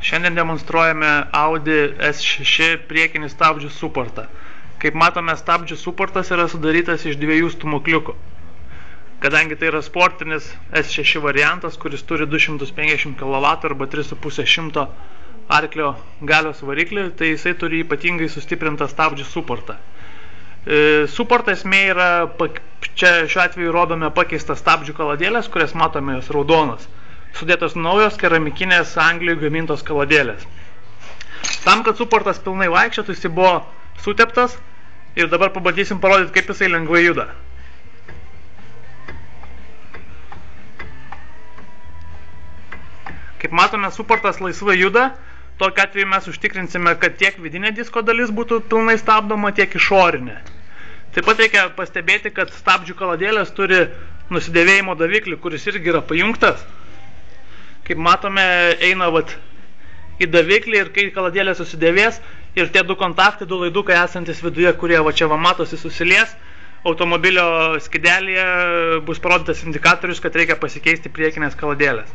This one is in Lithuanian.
Šiandien demonstruojame Audi S6 priekinį stabdžių suportą. Kaip matome, stabdžių suportas yra sudarytas iš dviejų stūmokliukų. Kadangi tai yra sportinis S6 variantas, kuris turi 250 kW arba 3,5 arklio galios variklį, tai jisai turi ypatingai sustiprintą stabdžių suportą. Suporto esmė yra, čia šiuo atveju rodome pakeistas stabdžių kaladėlės, kurias matome jos raudonos. Sudėtos naujos keramikinės Anglijoje gamintos kaladėlės. Tam, kad suportas pilnai vaikščiotų, jis buvo suteptas ir dabar pabandysim parodyti, kaip jisai lengvai juda. Kaip matome, suportas laisvai juda. Tokiu atveju mes užtikrinsime, kad tiek vidinė disko dalis būtų pilnai stabdoma, tiek išorinė. Taip pat reikia pastebėti, kad stabdžių kaladėlės turi nusidėvėjimo daviklį, kuris irgi yra pajungtas. Kaip matome, eina į daviklį ir kai kaladėlė susidėvės ir tie du kontaktai, du laidukai esantis viduje, kurie čia matosi susilies, automobilio skydelėje bus parodytas indikatorius, kad reikia pasikeisti priekinės kaladėlės.